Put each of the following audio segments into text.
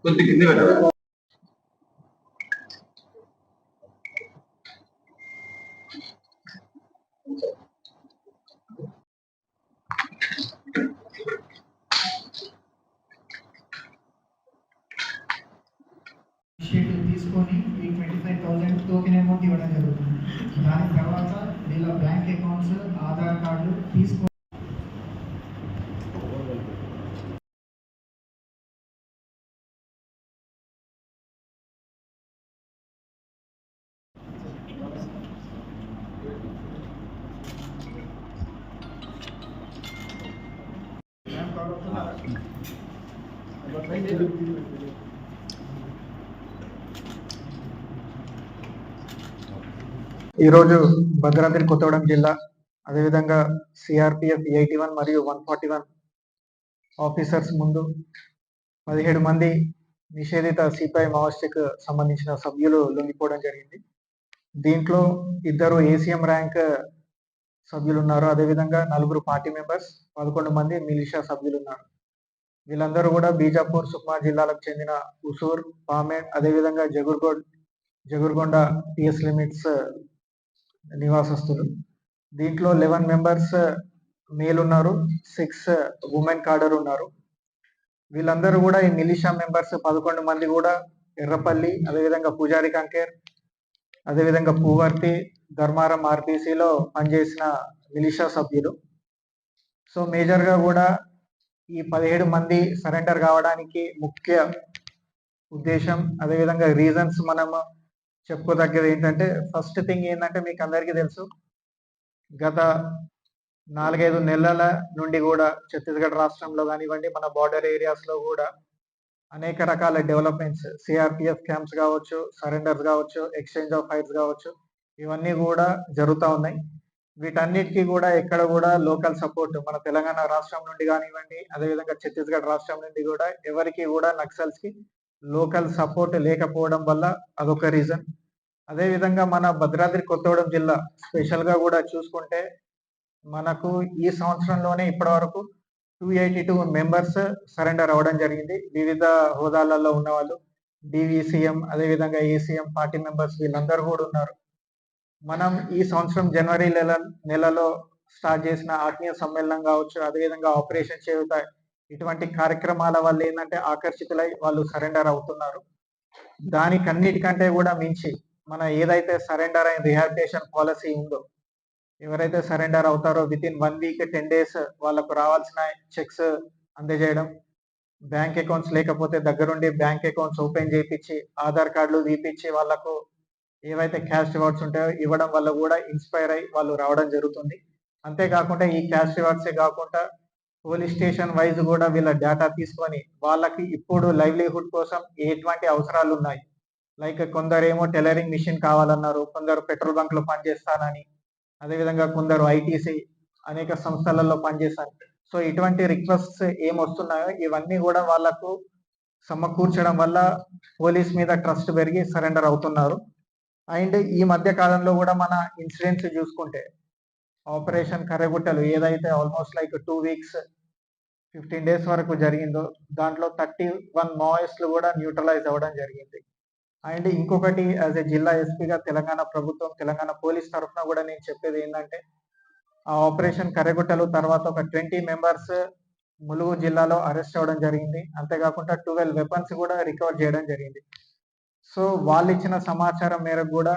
కొద్ది కింద పెట్టాలి. తీసుకొని ఈ 25,000 టోకెన్ అమౌంట్ ఇవ్వడం జరుగుతుంది. దాని తర్వాత వీళ్ళ బ్యాంక్ అకౌంట్స్, ఆధార్ కార్డులు తీసుకొని ఈరోజు భద్రాద్రి కొత్తగూడెం జిల్లా అదేవిధంగా సిఆర్పిఎఫ్ 81 మరియు 141 ఆఫీసర్స్ ముందు 17 మంది నిషేధిత సిపిఐ మావోయిస్టుకు సంబంధించిన సభ్యులు లొంగిపోవడం జరిగింది. దీంట్లో 2 ఏసీఎం ర్యాంక్ సభ్యులు ఉన్నారు. అదేవిధంగా 4 పార్టీ మెంబర్స్, 11 మంది మిలిషియా సభ్యులు ఉన్నారు. వీళ్ళందరూ కూడా బీజాపూర్, సుక్మా జిల్లాలకు చెందిన ఉసూర్, పామేడ్, అదేవిధంగా జగుర్గొండ పిఎస్ లిమిట్స్ నివాసస్తులు. దీంట్లో 11 మెంబర్స్ మేల్ ఉన్నారు, 6 ఉమెన్ కార్డర్ ఉన్నారు. వీళ్ళందరూ కూడా ఈ మిలిషియా మెంబర్స్ 11 మంది కూడా ఎర్రపల్లి, అదేవిధంగా పూజారి కంకేర్, అదేవిధంగా పూవర్తి, ధర్మారం ఆర్పిసిలో పనిచేసిన మిలిషియా సభ్యులు. సో మేజర్గా కూడా ఈ 17 మంది సరెండర్ కావడానికి ముఖ్య ఉద్దేశం, అదేవిధంగా రీజన్స్ మనం చెప్పుకోదగ్గది ఏంటంటే, ఫస్ట్ థింగ్ ఏంటంటే మీకు అందరికీ తెలుసు, గత 4-5 నెలల నుండి కూడా ఛత్తీస్గఢ్ రాష్ట్రంలో కానివ్వండి, మన బార్డర్ ఏరియాస్లో కూడా అనేక రకాల డెవలప్మెంట్స్, సిఆర్పిఎఫ్ క్యాంప్స్ కావచ్చు, సరెండర్స్ కావచ్చు, ఎక్స్చేంజ్ ఆఫ్ ఫైర్స్ కావచ్చు, ఇవన్నీ కూడా జరుగుతూ ఉన్నాయి. వీటన్నిటికీ కూడా ఎక్కడ కూడా లోకల్ సపోర్ట్ మన తెలంగాణ రాష్ట్రం నుండి కానివ్వండి, అదేవిధంగా ఛత్తీస్గఢ్ రాష్ట్రం నుండి కూడా ఎవరికి కూడా నక్సల్స్కి లోకల్ సపోర్ట్ లేకపోవడం వల్ల అదొక రీజన్. అదేవిధంగా మన భద్రాద్రి కొత్తగూడెం జిల్లా స్పెషల్గా కూడా చూసుకుంటే మనకు ఈ సంవత్సరంలోనే ఇప్పటివరకు 282 మెంబర్స్ సరెండర్ అవ్వడం జరిగింది. వివిధ హోదాలలో ఉన్న వాళ్ళు, డివిసిఎం, అదేవిధంగా ఏసీఎం పార్టీ మెంబర్స్ వీళ్ళందరూ కూడా ఉన్నారు. మనం ఈ సంవత్సరం జనవరి నెలలో స్టార్ట్ చేసిన ఆత్మీయ సమ్మేళనం కావచ్చు, అదేవిధంగా ఆపరేషన్ చేయుత, ఇటువంటి కార్యక్రమాల వల్ల ఏంటంటే ఆకర్షితులై వాళ్ళు సరెండర్ అవుతున్నారు. దానికన్నిటికంటే కూడా మించి మన ఏదైతే సరెండర్ అయిన రిహాబిలిటేషన్ పాలసీ ఉందో, ఎవరైతే సరెండర్ అవుతారో వితిన్ 1 వీక్ 10 డేస్ వాళ్ళకు రావాల్సిన చెక్స్ అందజేయడం, బ్యాంక్ అకౌంట్స్ లేకపోతే దగ్గరుండి బ్యాంక్ అకౌంట్స్ ఓపెన్ చేయించి, ఆధార్ కార్డులు తీపిచ్చి వాళ్ళకు ఏవైతే క్యాష్ రివార్డ్స్ ఉంటాయో ఇవ్వడం వల్ల కూడా ఇన్స్పైర్ అయ్యి వాళ్ళు రావడం జరుగుతుంది. అంతేకాకుండా ఈ క్యాష్ రివార్డ్సే కాకుండా పోలీస్ స్టేషన్ వైజ్ కూడా వీళ్ళ డేటా తీసుకొని వాళ్ళకి ఇప్పుడు లైవ్లీహుడ్ కోసం ఎటువంటి అవసరాలు ఉన్నాయి, లైక్ కొందరేమో టైలరింగ్ మిషన్ కావాలన్నారు, కొందరు పెట్రోల్ బంక్ లో పనిచేస్తానని, అదేవిధంగా కొందరు ఐటీసీ అనేక సంస్థలలో పనిచేస్తాను. సో ఇటువంటి రిక్వెస్ట్స్ ఏమొస్తున్నాయో ఇవన్నీ కూడా వాళ్ళకు సమకూర్చడం వల్ల పోలీస్ మీద ట్రస్ట్ పెరిగి సరెండర్ అవుతున్నారు. అండ్ ఈ మధ్య కాలంలో కూడా మన ఇన్సిడెంట్స్ చూసుకుంటే ఆపరేషన్ కర్రెగుట్టలు ఏదైతే ఆల్మోస్ట్ లైక్ 2 వీక్స్ 15 డేస్ వరకు జరిగిందో దాంట్లో 31 మావోయిస్టులు కూడా న్యూట్రలైజ్ అవ్వడం జరిగింది. అండ్ ఇంకొకటి యాజ్ ఏ జిల్లా ఎస్పీగా తెలంగాణ ప్రభుత్వం, తెలంగాణ పోలీస్ తరఫున కూడా నేను చెప్పేది ఏంటంటే, ఆ ఆపరేషన్ కర్రెగుట్టలు తర్వాత ఒక 20 మెంబర్స్ ములుగు జిల్లాలో అరెస్ట్ అవ్వడం జరిగింది. అంతేకాకుండా 12 వెపన్స్ కూడా రికవర్ చేయడం జరిగింది. సో వాళ్ళు ఇచ్చిన సమాచారం మేరకు కూడా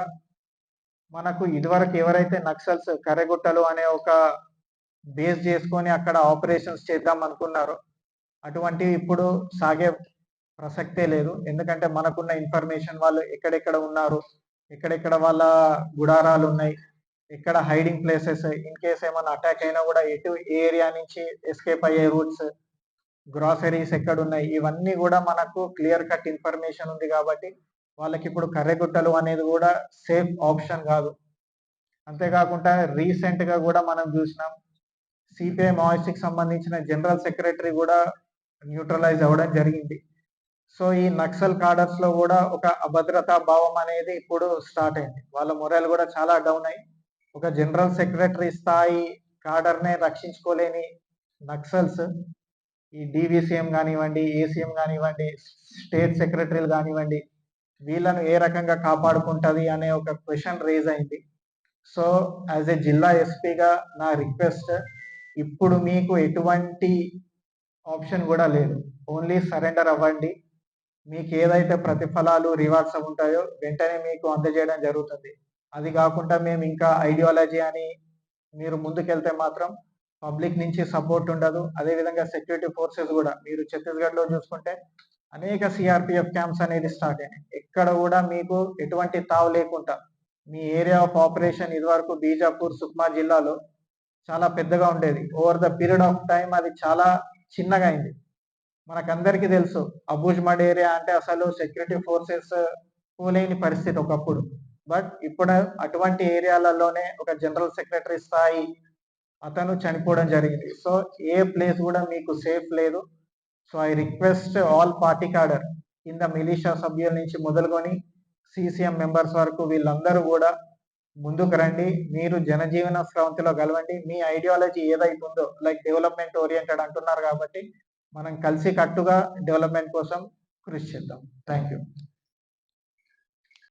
మనకు ఇదివరకు ఎవరైతే నక్సల్స్ కర్రెగుట్టలు అనే ఒక బేస్ చేసుకొని అక్కడ ఆపరేషన్స్ చేద్దాం అనుకున్నారో అటువంటివి ఇప్పుడు సాగే ప్రసక్తే లేదు. ఎందుకంటే మనకున్న ఇన్ఫర్మేషన్ వాళ్ళు ఎక్కడెక్కడ ఉన్నారు, ఎక్కడెక్కడ వాళ్ళ గుడారాలు ఉన్నాయి, ఎక్కడ హైడింగ్ ప్లేసెస్, ఇన్ కేస్ ఏమైనా అటాక్ అయినా కూడా ఎటు ఏ ఏరియా నుంచి ఎస్కేప్ అయ్యే రూట్స్, గ్రాసరీస్ ఎక్కడ ఉన్నాయి, ఇవన్నీ కూడా మనకు క్లియర్ కట్ ఇన్ఫర్మేషన్ ఉంది కాబట్టి వాళ్ళకి ఇప్పుడు కర్రెగుట్టలు అనేది కూడా సేఫ్ ఆప్షన్ కాదు. అంతేకాకుండా రీసెంట్ గా కూడా మనం చూసినాం, సిపిఐ మావోయిస్ట్కి సంబంధించిన జనరల్ సెక్రటరీ కూడా న్యూట్రలైజ్ అవ్వడం జరిగింది. సో ఈ నక్సల్ కాడర్స్ లో కూడా ఒక అభద్రతా భావం అనేది ఇప్పుడు స్టార్ట్ అయింది. వాళ్ళ మొరల్ కూడా చాలా డౌన్ అయ్యి ఒక జనరల్ సెక్రటరీ స్థాయి కాడర్నే రక్షించుకోలేని నక్సల్స్ ఈ డివిసిఎం కానివ్వండి, ఏసీఎం కానివ్వండి, స్టేట్ సెక్రటరీలు కానివ్వండి, వీళ్ళను ఏ రకంగా కాపాడుకుంటది అనే ఒక క్వశ్చన్ రేజ్ అయింది. సో యాజ్ ఏ జిల్లా ఎస్పీగా నా రిక్వెస్ట్, ఇప్పుడు మీకు ఎటువంటి ఆప్షన్ కూడా లేదు, ఓన్లీ సరెండర్ అవ్వండి. మీకు ఏదైతే ప్రతిఫలాలు రివార్డ్స్ ఉంటాయో వెంటనే మీకు అందజేయడం జరుగుతుంది. అది కాకుండా మేము ఇంకా ఐడియాలజీ అని మీరు ముందుకెళ్తే మాత్రం పబ్లిక్ నుంచి సపోర్ట్ ఉండదు. అదేవిధంగా సెక్యూరిటీ ఫోర్సెస్ కూడా, మీరు ఛత్తీస్గఢ్లో చూసుకుంటే అనేక సిఆర్పిఎఫ్ క్యాంప్స్ అనేది స్టార్ట్ అయినాయి. ఎక్కడ కూడా మీకు ఎటువంటి తావు లేకుండా మీ ఏరియా ఆఫ్ ఆపరేషన్ ఇదివరకు బీజాపూర్, సుక్మా జిల్లాలో చాలా పెద్దగా ఉండేది. Over the period of time అది చాలా చిన్నగా అయింది. మనకందరికీ తెలుసు అబూజ్మడ్ ఏరియా అంటే అసలు సెక్యూరిటీ ఫోర్సెస్ పోలేని పరిస్థితి ఒకప్పుడు. బట్ ఇప్పుడు అటువంటి ఏరియాలలోనే ఒక జనరల్ సెక్రటరీ స్థాయి అతను చనిపోవడం జరిగింది. సో ఏ ప్లేస్ కూడా మీకు సేఫ్ లేదు. So I request all party cadre కింద మిలిషియా సభ్యుల నుంచి మొదలుకొని సిసిఎం మెంబర్స్ వరకు వీళ్ళందరూ కూడా ముందుకు రండి. మీరు జనజీవన స్రవంతిలో కలవండి. మీ ఐడియాలజీ ఏదైతుందో లైక్ డెవలప్మెంట్ ఓరియంటెడ్ అంటున్నారు కాబట్టి మనం కలిసి కట్టుగా డెవలప్మెంట్ కోసం కృషి చేద్దాం. Thank you.